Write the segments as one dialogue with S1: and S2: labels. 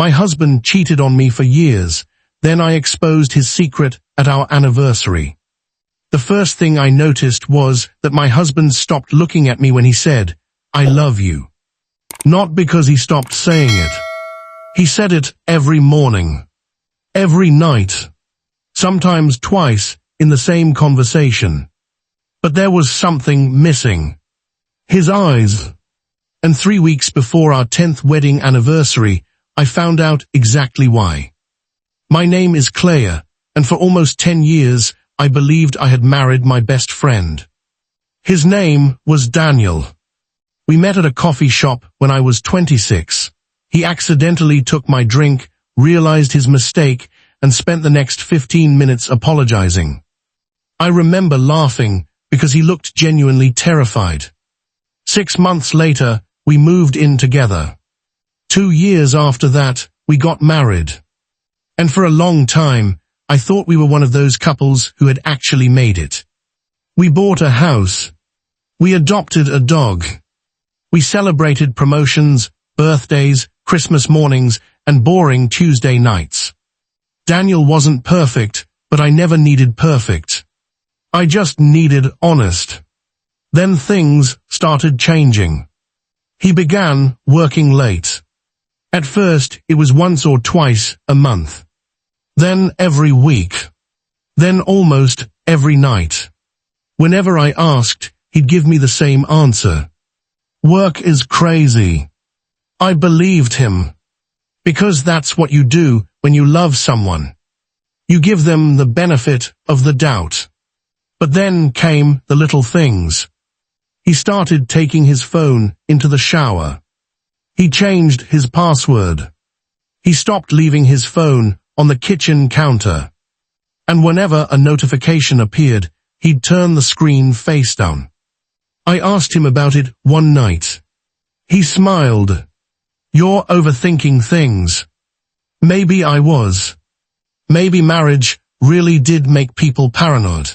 S1: My husband cheated on me for years, then I exposed his secret at our anniversary. The first thing I noticed was that my husband stopped looking at me when he said, "I love you." Not because he stopped saying it. He said it every morning, every night, sometimes twice in the same conversation. But there was something missing. His eyes. And 3 weeks before our 10th wedding anniversary, I found out exactly why. My name is Claire, and for almost 10 years, I believed I had married my best friend. His name was Daniel. We met at a coffee shop when I was 26. He accidentally took my drink, realized his mistake, and spent the next 15 minutes apologizing. I remember laughing because he looked genuinely terrified. 6 months later, we moved in together. 2 years after that, we got married. And for a long time, I thought we were one of those couples who had actually made it. We bought a house. We adopted a dog. We celebrated promotions, birthdays, Christmas mornings, and boring Tuesday nights. Daniel wasn't perfect, but I never needed perfect. I just needed honest. Then things started changing. He began working late. At first, it was once or twice a month. Then every week. Then almost every night. Whenever I asked, he'd give me the same answer. Work is crazy. I believed him. Because that's what you do when you love someone. You give them the benefit of the doubt. But then came the little things. He started taking his phone into the shower. He changed his password. He stopped leaving his phone on the kitchen counter. And whenever a notification appeared, he'd turn the screen face down. I asked him about it one night. He smiled. "You're overthinking things." Maybe I was. Maybe marriage really did make people paranoid.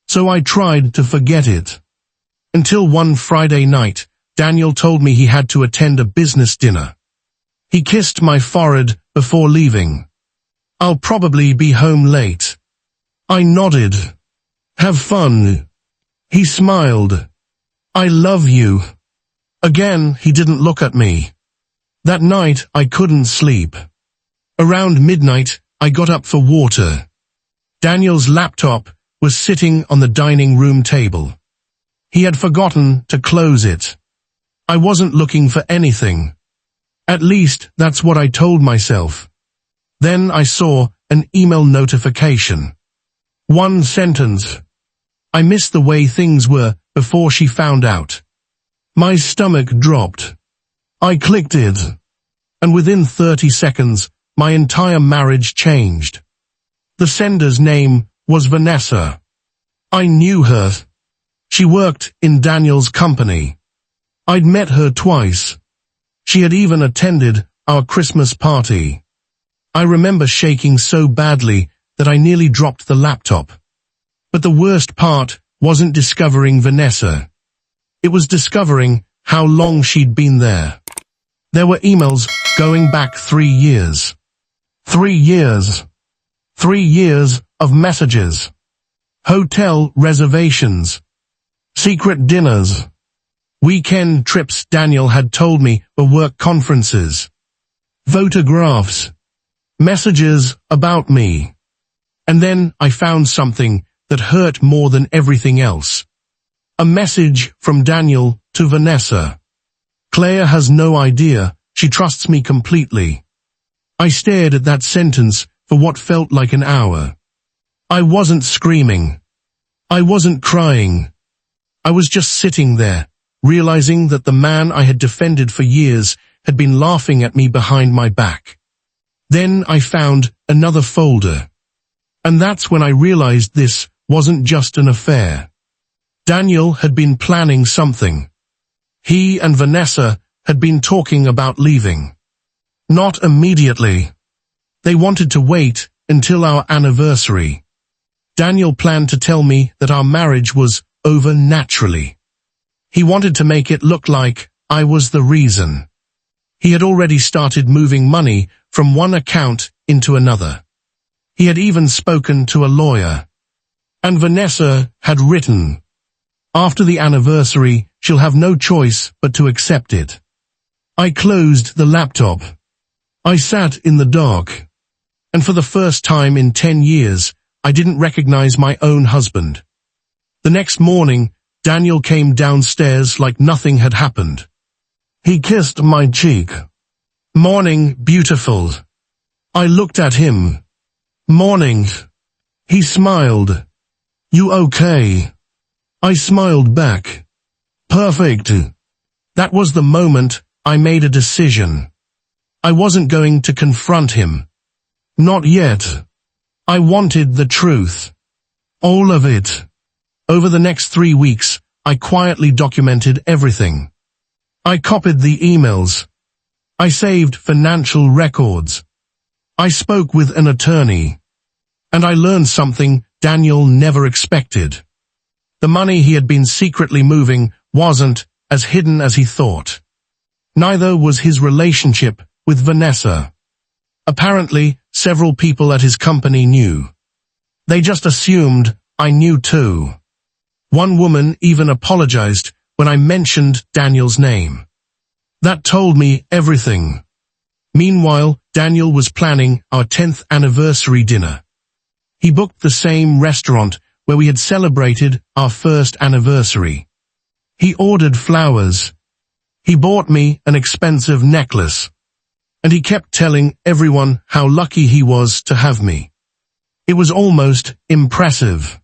S1: So I tried to forget it. Until one Friday night, Daniel told me he had to attend a business dinner. He kissed my forehead before leaving. "I'll probably be home late." I nodded. "Have fun." He smiled. "I love you." Again, he didn't look at me. That night, I couldn't sleep. Around midnight, I got up for water. Daniel's laptop was sitting on the dining room table. He had forgotten to close it. I wasn't looking for anything. At least, that's what I told myself. Then I saw an email notification. One sentence. I missed the way things were before she found out. My stomach dropped. I clicked it. And within 30 seconds, my entire marriage changed. The sender's name was Vanessa. I knew her. She worked in Daniel's company. I'd met her twice. She had even attended our Christmas party. I remember shaking so badly that I nearly dropped the laptop. But the worst part wasn't discovering Vanessa. It was discovering how long she'd been there. There were emails going back 3 years. 3 years. 3 years of messages. Hotel reservations. Secret dinners. Weekend trips Daniel had told me were work conferences. Photographs. Messages about me. And then I found something that hurt more than everything else. A message from Daniel to Vanessa. "Claire has no idea. She trusts me completely." I stared at that sentence for what felt like an hour. I wasn't screaming. I wasn't crying. I was just sitting there, realizing that the man I had defended for years had been laughing at me behind my back. Then I found another folder. And that's when I realized this wasn't just an affair. Daniel had been planning something. He and Vanessa had been talking about leaving. Not immediately. They wanted to wait until our anniversary. Daniel planned to tell me that our marriage was over naturally. He wanted to make it look like I was the reason. He had already started moving money from one account into another. He had even spoken to a lawyer. And Vanessa had written, "After the anniversary, she'll have no choice but to accept it." I closed the laptop. I sat in the dark. And for the first time in 10 years, I didn't recognize my own husband. The next morning, Daniel came downstairs like nothing had happened. He kissed my cheek. "Morning, beautiful." I looked at him. "Morning." He smiled. "You okay?" I smiled back. "Perfect." That was the moment I made a decision. I wasn't going to confront him. Not yet. I wanted the truth. All of it. Over the next 3 weeks, I quietly documented everything. I copied the emails. I saved financial records. I spoke with an attorney. And I learned something Daniel never expected. The money he had been secretly moving wasn't as hidden as he thought. Neither was his relationship with Vanessa. Apparently, several people at his company knew. They just assumed I knew too. One woman even apologized when I mentioned Daniel's name. That told me everything. Meanwhile, Daniel was planning our 10th anniversary dinner. He booked the same restaurant where we had celebrated our first anniversary. He ordered flowers. He bought me an expensive necklace. And he kept telling everyone how lucky he was to have me. It was almost impressive.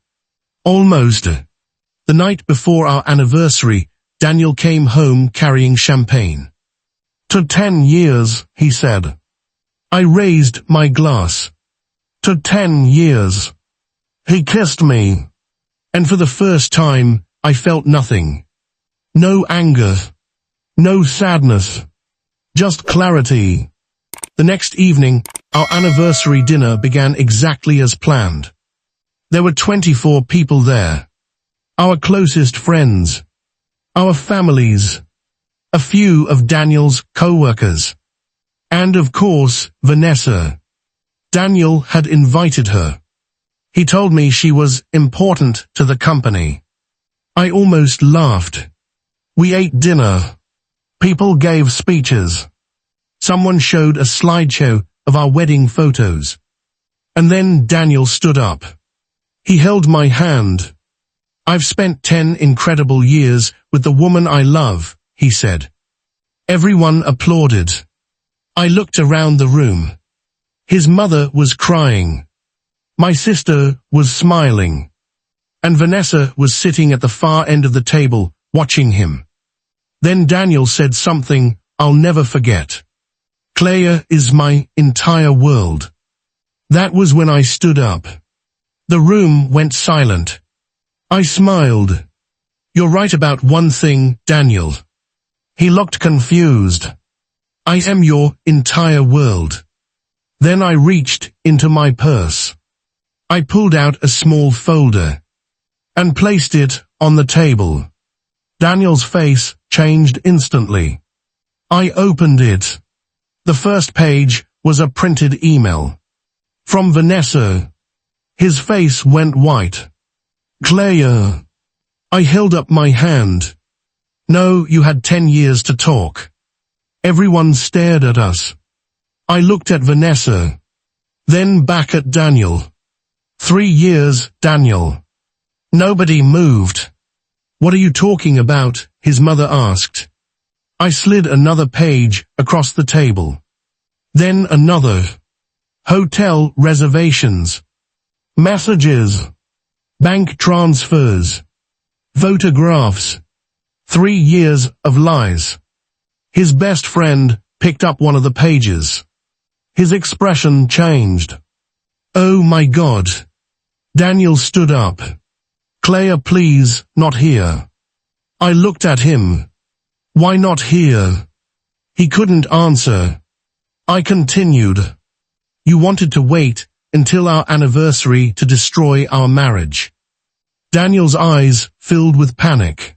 S1: Almost. The night before our anniversary, Daniel came home carrying champagne. "To 10 years," he said. I raised my glass. "To 10 years." He kissed me. And for the first time, I felt nothing. No anger. No sadness. Just clarity. The next evening, our anniversary dinner began exactly as planned. There were 24 people there. Our closest friends. Our families. A few of Daniel's co-workers. And of course, Vanessa. Daniel had invited her. He told me she was important to the company. I almost laughed. We ate dinner. People gave speeches. Someone showed a slideshow of our wedding photos. And then Daniel stood up. He held my hand. "I've spent 10 incredible years with the woman I love," he said. Everyone applauded. I looked around the room. His mother was crying. My sister was smiling. And Vanessa was sitting at the far end of the table, watching him. Then Daniel said something I'll never forget. "Claire is my entire world." That was when I stood up. The room went silent. I smiled. "You're right about one thing, Daniel." He looked confused. "I am your entire world." Then I reached into my purse. I pulled out a small folder and placed it on the table. Daniel's face changed instantly. I opened it. The first page was a printed email. From Vanessa. His face went white. "Claire." I held up my hand. "No, you had 10 years to talk." Everyone stared at us. I looked at Vanessa. Then back at Daniel. 3 years, Daniel. Nobody moved. "What are you talking about?" his mother asked. I slid another page across the table. Then another. Hotel reservations. Messages. Bank transfers. Photographs. 3 years of lies. His best friend picked up one of the pages. His expression changed. "Oh my God." Daniel stood up. "Claire, please, not here." I looked at him. "Why not here?" He couldn't answer. I continued. "You wanted to wait until our anniversary to destroy our marriage." Daniel's eyes filled with panic.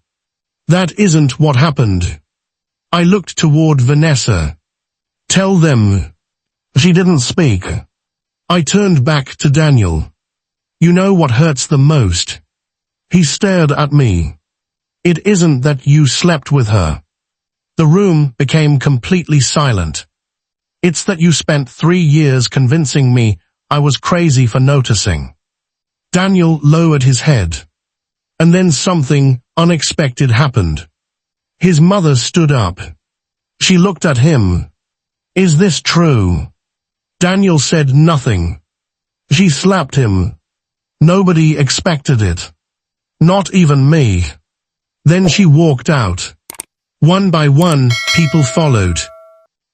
S1: "That isn't what happened." I looked toward Vanessa. Tell them. She didn't speak. I turned back to Daniel. You know what hurts the most? He stared at me. It isn't that you slept with her. The room became completely silent. It's that you spent 3 years convincing me I was crazy for noticing. Daniel lowered his head. And then something unexpected happened. His mother stood up. She looked at him. Is this true? Daniel said nothing. She slapped him. Nobody expected it. Not even me. Then she walked out. One by one, people followed.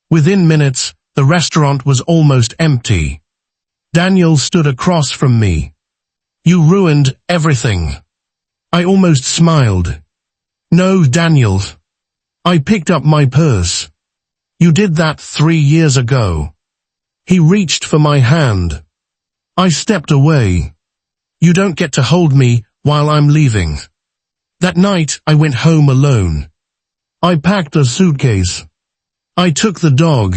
S1: Within minutes, the restaurant was almost empty. Daniel stood across from me. You ruined everything. I almost smiled. No, Daniel. I picked up my purse. You did that 3 years ago. He reached for my hand. I stepped away. You don't get to hold me while I'm leaving. That night, I went home alone. I packed a suitcase. I took the dog.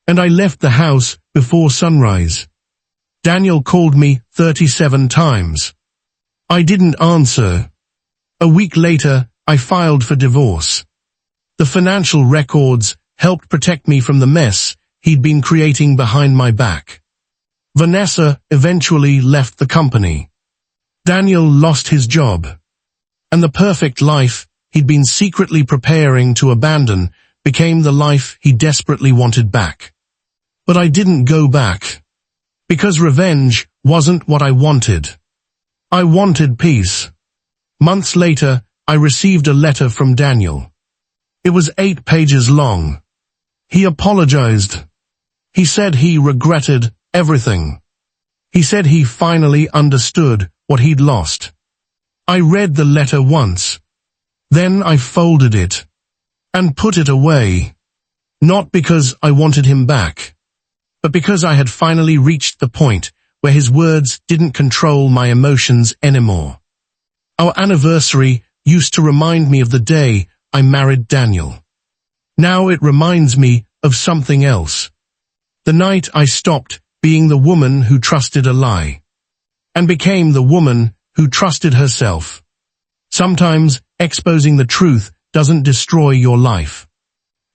S1: And I left the house before sunrise. Daniel called me 37 times. I didn't answer. A week later, I filed for divorce. The financial records helped protect me from the mess he'd been creating behind my back. Vanessa eventually left the company. Daniel lost his job. And the perfect life he'd been secretly preparing to abandon became the life he desperately wanted back. But I didn't go back. Because revenge wasn't what I wanted. I wanted peace. Months later, I received a letter from Daniel. It was 8 pages long. He apologized. He said he regretted everything. He said he finally understood what he'd lost. I read the letter once. Then I folded it. And put it away. Not because I wanted him back. But because I had finally reached the point where his words didn't control my emotions anymore. Our anniversary used to remind me of the day I married Daniel. Now it reminds me of something else. The night I stopped being the woman who trusted a lie. And became the woman who trusted herself. Sometimes exposing the truth doesn't destroy your life.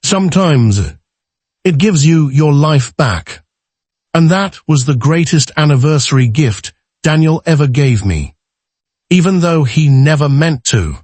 S1: Sometimes it gives you your life back. And that was the greatest anniversary gift Daniel ever gave me. Even though he never meant to.